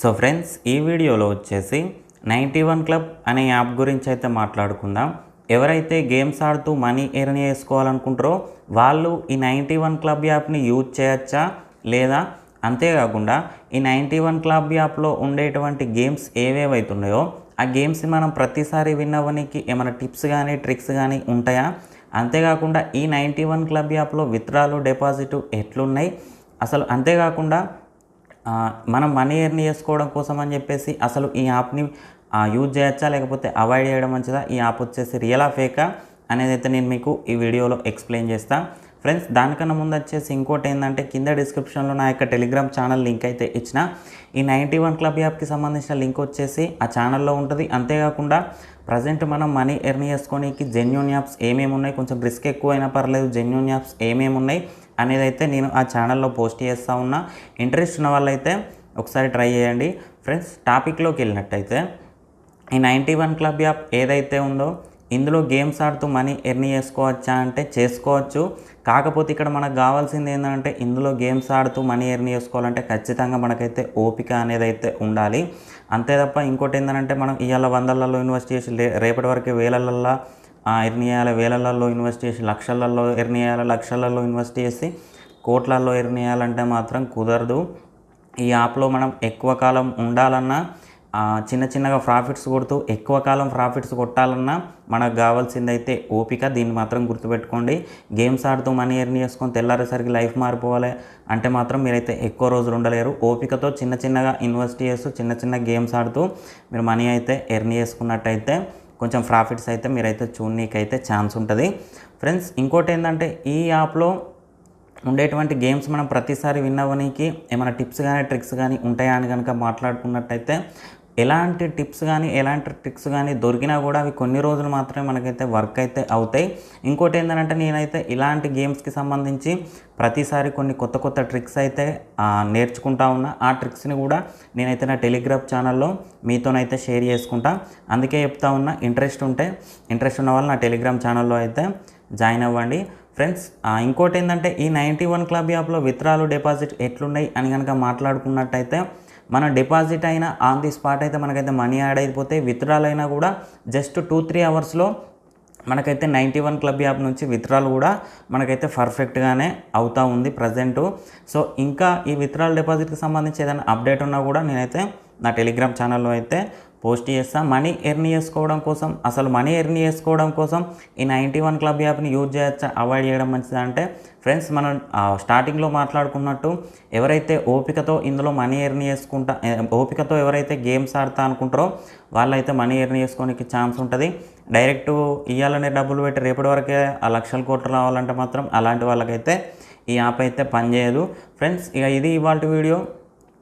So friends, ఈ వీడియోలో వచ్చేసి 91 క్లబ్ అనే యాప్ గురించి అయితే మాట్లాడుకుందాం. ఎవరైతే గేమ్స్ ఆడుతూ మనీ ఎర్న్ చేసుకోవాలనుకుంటారో వాళ్ళు ఈ 91 క్లబ్ యాప్ని యూజ్ చేయొచ్చా లేదా, అంతేకాకుండా ఈ 91 క్లబ్ యాప్లో ఉండేటువంటి గేమ్స్ ఏవేవైతున్నాయో ఆ గేమ్స్ని మనం ప్రతిసారి విన్ అవ్వడానికి ఏమైనా టిప్స్ కానీ ట్రిక్స్ కానీ ఉంటాయా, అంతేకాకుండా ఈ 91 క్లబ్ యాప్లో విత్డ్రాలు డిపాజిట్ ఎట్లున్నాయి అసలు, అంతేకాకుండా మనం మనీ ఎర్న్ చేసుకోవడం కోసం అని చెప్పేసి అసలు ఈ యాప్ని యూజ్ చేయొచ్చా లేకపోతే అవాయిడ్ చేయడం మంచిదా, ఈ యాప్ వచ్చేసి రియలా ఫేకా అనేది అయితే నేను మీకు ఈ వీడియోలో ఎక్స్ప్లెయిన్ చేస్తాను. ఫ్రెండ్స్, దానికన్నా ముందు వచ్చేసి ఇంకోటి ఏంటంటే కింద డిస్క్రిప్షన్లో నా యొక్క టెలిగ్రామ్ ఛానల్ లింక్ అయితే ఇచ్చిన. ఈ 91 క్లబ్ యాప్కి సంబంధించిన లింక్ వచ్చేసి ఆ ఛానల్లో ఉంటుంది. అంతేకాకుండా ప్రజెంట్ మనం మనీ ఎర్న్ చేసుకోవడానికి జెన్యూన్ యాప్స్ ఏమేమి ఉన్నాయి, కొంచెం రిస్క్ ఎక్కువైనా పర్లేదు, జెన్యూన్ యాప్స్ ఏమేమి ఉన్నాయి అనేది అయితే నేను ఆ ఛానల్లో పోస్ట్ చేస్తూ ఉన్నా. ఇంట్రెస్ట్ ఉన్న వాళ్ళైతే ఒకసారి ట్రై చేయండి. ఫ్రెండ్స్, టాపిక్లోకి వెళ్ళినట్టయితే ఈ 91 క్లబ్ యాప్ ఏదైతే ఉందో ఇందులో గేమ్స్ ఆడుతూ మనీ ఎర్న్ చేసుకోవచ్చా అంటే చేసుకోవచ్చు. కాకపోతే ఇక్కడ మనకు కావాల్సింది ఏంటంటే ఇందులో గేమ్స్ ఆడుతూ మనీ ఎర్న్ చేసుకోవాలంటే ఖచ్చితంగా మనకైతే ఓపిక అనేది అయితే ఉండాలి. అంతే తప్ప ఇంకోటి ఏంటంటే మనం ఇవాళ వందలలో ఇన్వెస్ట్ చేసి రేపటి వరకు వేలల్లో ఎర్న్ చేయాలి, వేలల్లో ఇన్వెస్ట్ చేసి లక్షలలో ఎర్న్ చేయాలి, లక్షలలో ఇన్వెస్ట్ చేసి కోట్లలో ఎర్న్ చేయాలంటే మాత్రం కుదరదు. ఈ యాప్లో మనం ఎక్కువ కాలం ఉండాలన్నా, చిన్న చిన్నగా ప్రాఫిట్స్ కొడుతూ ఎక్కువ కాలం ప్రాఫిట్స్ కొట్టాలన్నా మనకు కావాల్సింది అయితే ఓపిక. దీన్ని మాత్రం గుర్తుపెట్టుకోండి. గేమ్స్ ఆడుతూ మనీ ఎర్న్ చేసుకొని తెల్లారేసరికి లైఫ్ మారిపోవాలి అంటే మాత్రం మీరైతే ఎక్కువ రోజులు ఉండలేరు. ఓపికతో చిన్న చిన్నగా ఇన్వెస్ట్ చేస్తూ చిన్న చిన్న గేమ్స్ ఆడుతూ మీరు మనీ అయితే ఎర్న్ చేసుకున్నట్టయితే కొంచెం ప్రాఫిట్స్ అయితే మీరైతే చూడనీకైతే ఛాన్స్ ఉంటుంది. ఫ్రెండ్స్, ఇంకోటి ఏంటంటే ఈ యాప్లో ఉండేటువంటి గేమ్స్ మనం ప్రతిసారి విన్ అవ్వడానికి ఏమైనా టిప్స్ కానీ ట్రిక్స్ కానీ ఉంటాయా అని కనుక మాట్లాడుకున్నట్టయితే ఎలాంటి టిప్స్ కానీ ఎలాంటి ట్రిక్స్ కానీ దొరికినా కూడా అవి కొన్ని రోజులు మాత్రమే మనకైతే వర్క్ అయితే అవుతాయి. ఇంకోటి ఏంటంటే నేనైతే ఇలాంటి గేమ్స్కి సంబంధించి ప్రతిసారి కొన్ని కొత్త కొత్త ట్రిక్స్ అయితే నేర్చుకుంటా ఉన్నా. ఆ ట్రిక్స్ని కూడా నేనైతే నా టెలిగ్రామ్ ఛానల్లో మీతోనైతే షేర్ చేసుకుంటా. అందుకే చెప్తా ఉన్నా, ఇంట్రెస్ట్ ఉన్న వాళ్ళు నా టెలిగ్రామ్ ఛానల్లో అయితే జాయిన్ అవ్వండి. ఫ్రెండ్స్, ఇంకోటి ఏంటంటే ఈ 91 క్లబ్ యాప్లో విత్డ్రాలు డిపాజిట్ ఎట్లున్నాయి అని కనుక మాట్లాడుకున్నట్టయితే మన డిపాజిట్ అయినా ఆన్ ది స్పాట్ అయితే మనకైతే మనీ యాడ్ అయిపోతే, విత్డ్రాల్ అయినా కూడా జస్ట్ 2-3 అవర్స్లో మనకైతే 91 క్లబ్ యాప్ నుంచి విత్డ్రాల్ కూడా మనకైతే పర్ఫెక్ట్గానే అవుతూ ఉంది ప్రజెంటు. సో ఇంకా ఈ విత్డ్రాల్ డిపాజిట్కి సంబంధించి ఏదైనా అప్డేట్ ఉన్నా కూడా నేనైతే నా టెలిగ్రామ్ ఛానల్లో అయితే పోస్ట్ చేస్తాను. మనీ ఎర్న్ చేసుకోవడం కోసం, అసలు మనీ ఎర్న్ చేసుకోవడం కోసం ఈ 91 క్లబ్ యాప్ని యూజ్ చేయొచ్చా అవాయిడ్ చేయడం మంచిదా అంటే ఫ్రెండ్స్, మనం స్టార్టింగ్లో మాట్లాడుకున్నట్టు ఎవరైతే ఓపికతో ఇందులో మనీ ఎర్న్ ఓపికతో ఎవరైతే గేమ్స్ ఆడతా అనుకుంటారో వాళ్ళైతే మనీ ఎర్న్ చేసుకోనికి ఛాన్స్ ఉంటుంది. డైరెక్ట్ ఇవ్వాలనే డబ్బులు పెట్టి రేపటి వరకే ఆ లక్షల కోట్లు రావాలంటే మాత్రం అలాంటి వాళ్ళకైతే ఈ యాప్ అయితే పనిచేయదు. ఫ్రెండ్స్, ఇక ఇది ఇవాళ వీడియో.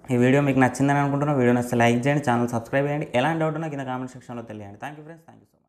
ఈ వీడియో మీకు నచ్చిందని అనుకుంటున్నాను. వీడియో నచ్చితే లైక్ చేయండి, ఛానల్ సబ్స్క్రైబ్ చేయండి. ఎలాంటి డౌట్ ఉన్నా కింద కామెంట్ సెక్షన్లో తెలియండి. Thank you friends, thank you so much.